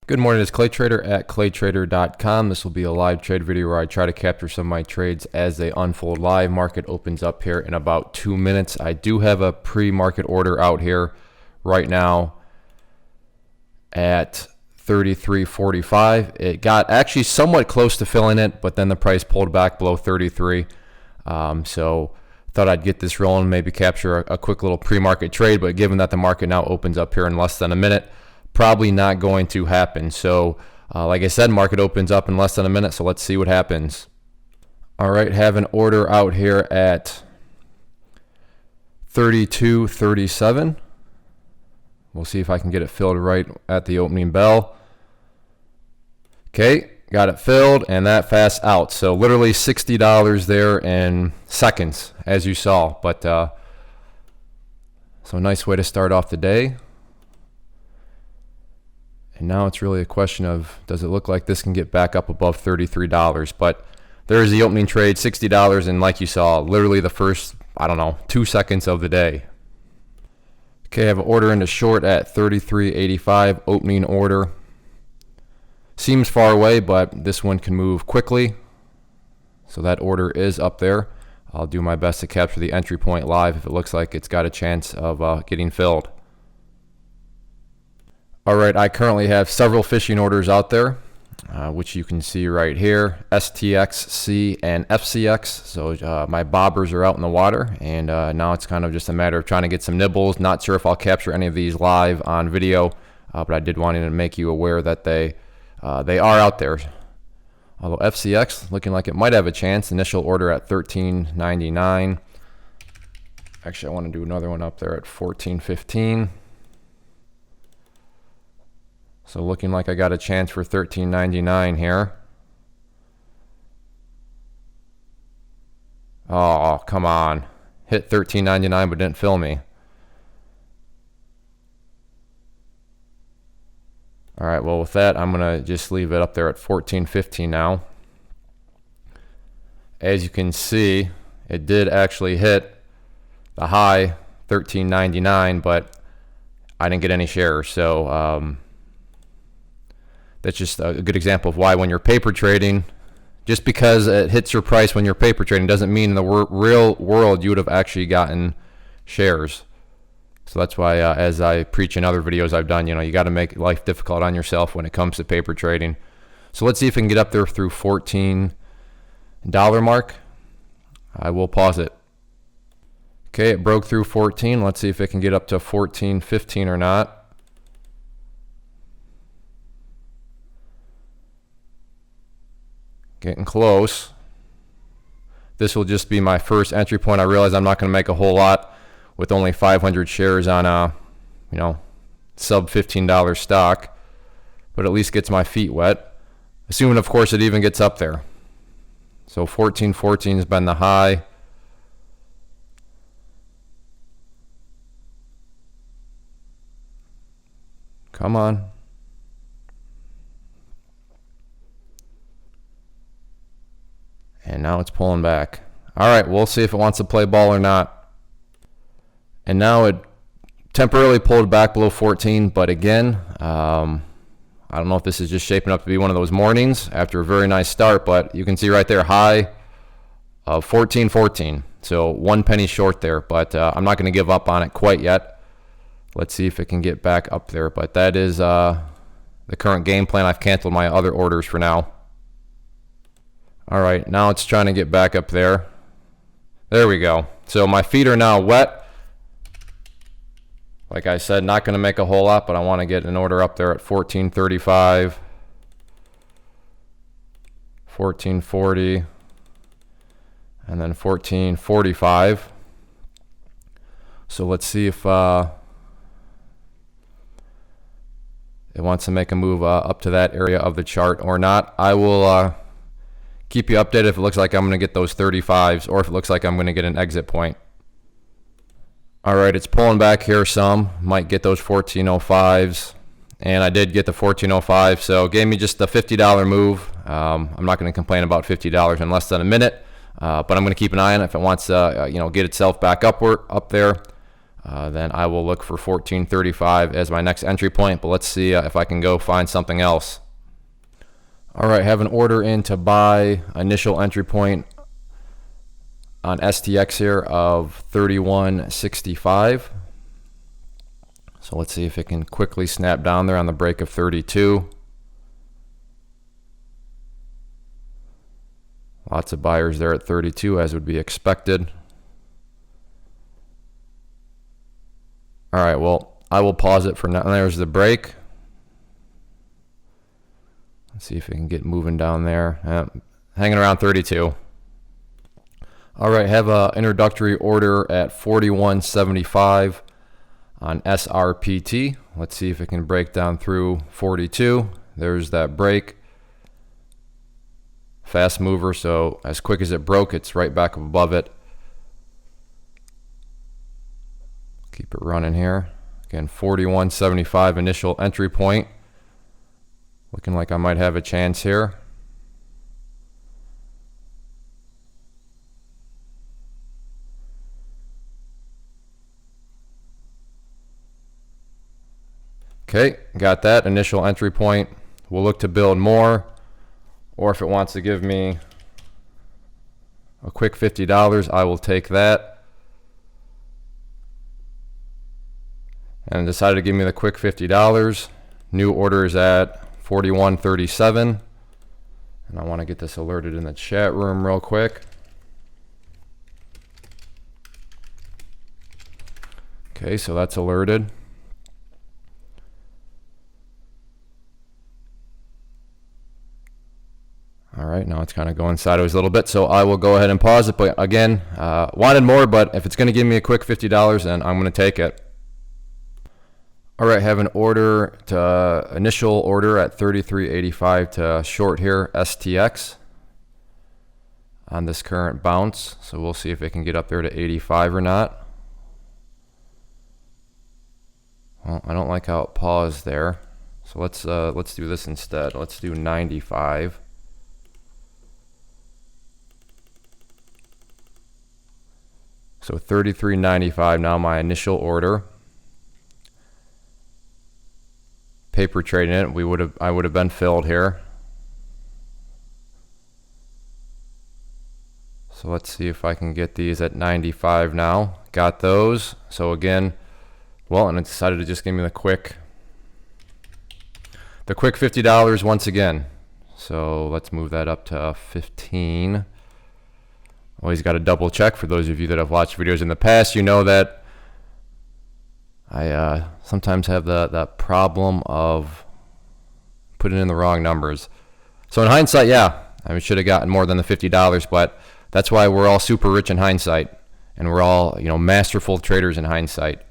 Good morning, it's Clay Trader at claytrader.com. This will be a live trade video where I try to capture some of my trades as they unfold live. Market opens up here in about 2 minutes. I do have a pre-market order out here right now at 33.45. It got actually somewhat close to filling it, but then the price pulled back below 33. So thought I'd get this rolling, maybe capture a quick little pre-market trade, but given that the market now opens up here in less than a minute, probably not going to happen. So like I said, market opens up in less than a minute, so let's see what happens. All right, have an order out here at 32.37. We'll see if I can get it filled right at the opening bell. Okay, got it filled, and that fast out. So literally $60 there in seconds, as you saw. But so a nice way to start off the day. And now it's really a question of, does it look like this can get back up above $33? But there's the opening trade, $60, and like you saw, literally the first, 2 seconds of the day. Okay, I have an order into short at 33.85, opening order. Seems far away, but this one can move quickly. So that order is up there. I'll do my best to capture the entry point live if it looks like it's got a chance of getting filled. All right, I currently have several fishing orders out there, which you can see right here, STX, C, and FCX. So my bobbers are out in the water, and now it's kind of just a matter of trying to get some nibbles. Not sure if I'll capture any of these live on video, but I did want to make you aware that they are out there. Although FCX looking like it might have a chance. Initial order at $13.99. Actually, I want to do another one up there at $14.15. So looking like I got a chance for $13.99 here. Oh, come on. Hit $13.99 but didn't fill me. All right, well with that, I'm going to just leave it up there at $14.15 now. As you can see, it did actually hit the high, $13.99, but I didn't get any shares. So that's just a good example of why when you're paper trading, just because it hits your price when you're paper trading doesn't mean in the real world you would have actually gotten shares. So that's why as I preach in other videos I've done, you got to make life difficult on yourself when it comes to paper trading. So let's see if we can get up there through $14 mark. I will pause it. Okay, it broke through 14. Let's see if it can get up to 14.15 or not. Getting close. This will just be my first entry point. I realize I'm not going to make a whole lot with only 500 shares on a, sub $15 stock, but at least gets my feet wet. Assuming, of course, it even gets up there. So 14.14 has been the high. Come on. And now it's pulling back. All right, we'll see if it wants to play ball or not. And now it temporarily pulled back below 14, but again, I don't know if this is just shaping up to be one of those mornings after a very nice start, but you can see right there, high of 14.14. So 1 penny short there, but I'm not going to give up on it quite yet. Let's see if it can get back up there, but that is the current game plan. I've canceled my other orders for now. All right, now it's trying to get back up there. There we go. So my feet are now wet. Like I said, not going to make a whole lot, but I want to get an order up there at 14.35, 14.40, and then 14.45. So let's see if it wants to make a move up to that area of the chart or not. I will keep you updated if it looks like I'm going to get those 35s or if it looks like I'm going to get an exit point. All right, it's pulling back here some. Might get those 14.05s. And I did get the 14.05, so it gave me just the $50 move. I'm not going to complain about $50 in less than a minute, but I'm going to keep an eye on it if it wants to get itself back up there. then I will look for 14.35 as my next entry point. But let's see if I can go find something else. All right, have an order in to buy initial entry point on STX here of 31.65. So let's see if it can quickly snap down there on the break of 32. Lots of buyers there at 32, as would be expected. All right, well, I will pause it for now. There's the break. Let's see if it can get moving down there. Hanging around 32. All right, have an introductory order at 41.75 on SRPT. Let's see if it can break down through 42. There's that break. Fast mover, so as quick as it broke, it's right back above it. Keep it running here. Again, 41.75 initial entry point. Looking like I might have a chance here. Okay, got that initial entry point. We'll look to build more, or if it wants to give me a quick $50, I will take that. And decided to give me the quick $50. New order is at 41.37. And I want to get this alerted in the chat room real quick. Okay, so that's alerted. All right, now it's kind of going sideways a little bit, so I will go ahead and pause it. But again, wanted more, but if it's going to give me a quick $50, then I'm going to take it. All right, have an order to initial order at 33.85 to short here, STX on this current bounce. So we'll see if it can get up there to 85 or not. Well, I don't like how it paused there. So let's do this instead. Let's do 95. So 33.95 now my initial order. Paper trading it, I would have been filled here. So let's see if I can get these at 95 now. Got those. So again, well, and I decided to just give me the quick $50 once again. So let's move that up to 15. Always got to double check. For those of you that have watched videos in the past, you know that I sometimes have the problem of putting in the wrong numbers. So in hindsight, yeah, I should have gotten more than the $50, but that's why we're all super rich in hindsight, and we're all, masterful traders in hindsight.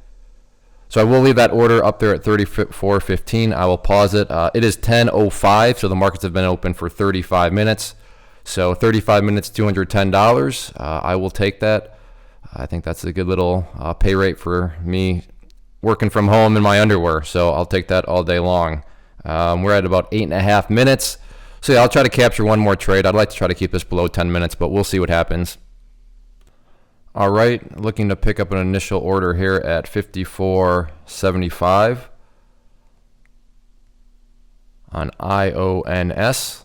So I will leave that order up there at 34.15. I will pause it. It is 10:05, so the markets have been open for 35 minutes. So 35 minutes, $210. I will take that. I think that's a good little pay rate for me working from home in my underwear. So I'll take that all day long. We're at about 8.5 minutes. So yeah, I'll try to capture one more trade. I'd like to try to keep this below 10 minutes, but we'll see what happens. All right, looking to pick up an initial order here at 54.75 on IONS.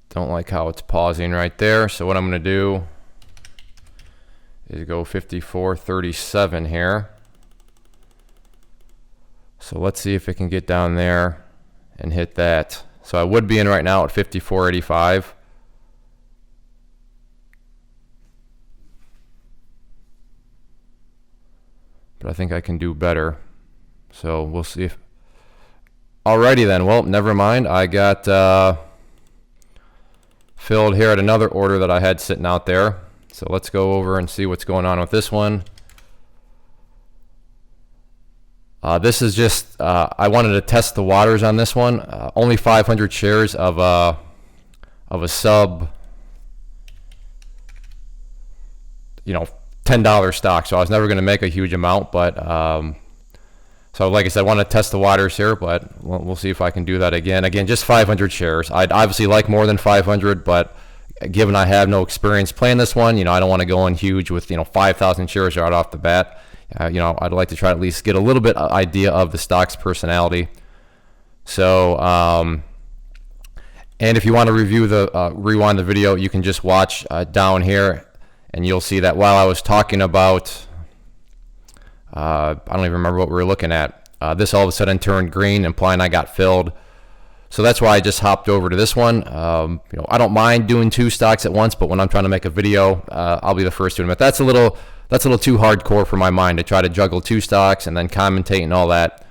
Don't like how it's pausing right there. So what I'm going to do is go 54.37 here. So let's see if it can get down there and hit that. So I would be in right now at 54.85. But I think I can do better. So we'll see if... Alrighty then. Well, never mind. I got... filled here at another order that I had sitting out there. So let's go over and see what's going on with this one. This is just, I wanted to test the waters on this one. Only 500 shares of a sub, $10 stock. So I was never going to make a huge amount, but so like I said, I want to test the waters here, but we'll see if I can do that again. Again, just 500 shares. I'd obviously like more than 500, but given I have no experience playing this one, I don't want to go in huge with 5,000 shares right off the bat. I'd like to try to at least get a little bit idea of the stock's personality. So, and if you want to review the rewind the video, you can just watch down here, and you'll see that while I was talking about, I don't even remember what we were looking at. This all of a sudden turned green, implying I got filled. So that's why I just hopped over to this one. I don't mind doing 2 stocks at once, but when I'm trying to make a video, I'll be the first to admit that's a little too hardcore for my mind to try to juggle 2 stocks and then commentate and all that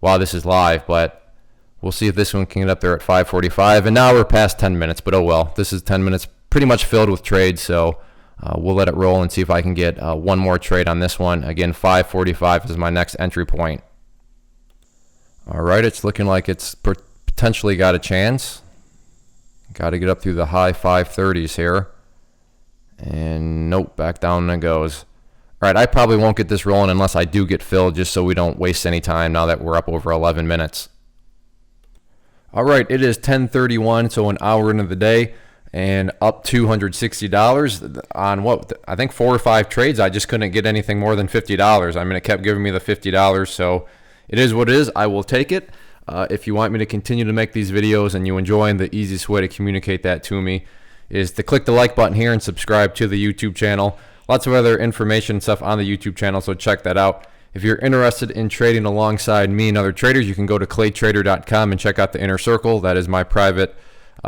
while this is live. But we'll see if this one can get up there at 5:45. And now we're past 10 minutes, but oh well. This is 10 minutes pretty much filled with trades, so we'll let it roll and see if I can get one more trade on this one. Again, 5:45 is my next entry point. All right, it's looking like it's potentially got a chance. Got to get up through the high 530s here. And nope, back down it goes. All right, I probably won't get this rolling unless I do get filled, just so we don't waste any time now that we're up over 11 minutes. All right, it is 10:31, so an hour into the day, and up $260 on what I think 4 or 5 trades. I just couldn't get anything more than $50. I mean, it kept giving me the $50, so it is what it is. I will take it. If you want me to continue to make these videos and you enjoy them, the easiest way to communicate that to me is to click the like button here and subscribe to the YouTube channel. Lots of other information and stuff on the YouTube channel, so check that out. If you're interested in trading alongside me and other traders, you can go to claytrader.com and check out the Inner Circle. That is my private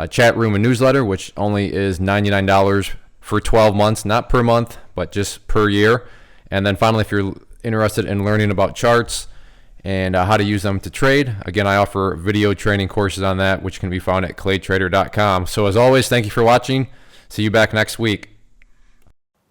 chat room and newsletter, which only is $99 for 12 months, not per month, but just per year. And then finally, if you're interested in learning about charts and how to use them to trade, again, I offer video training courses on that, which can be found at claytrader.com. So as always, thank you for watching. See you back next week.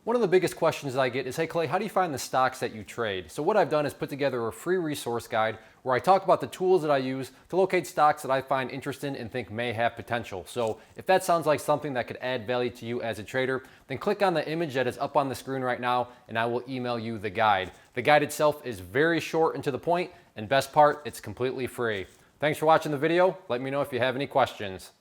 One of the biggest questions I get is, hey Clay, how do you find the stocks that you trade? So what I've done is put together a free resource guide where I talk about the tools that I use to locate stocks that I find interesting and think may have potential. So if that sounds like something that could add value to you as a trader, then click on the image that is up on the screen right now and I will email you the guide. The guide itself is very short and to the point, and best part, it's completely free. Thanks for watching the video. Let me know if you have any questions.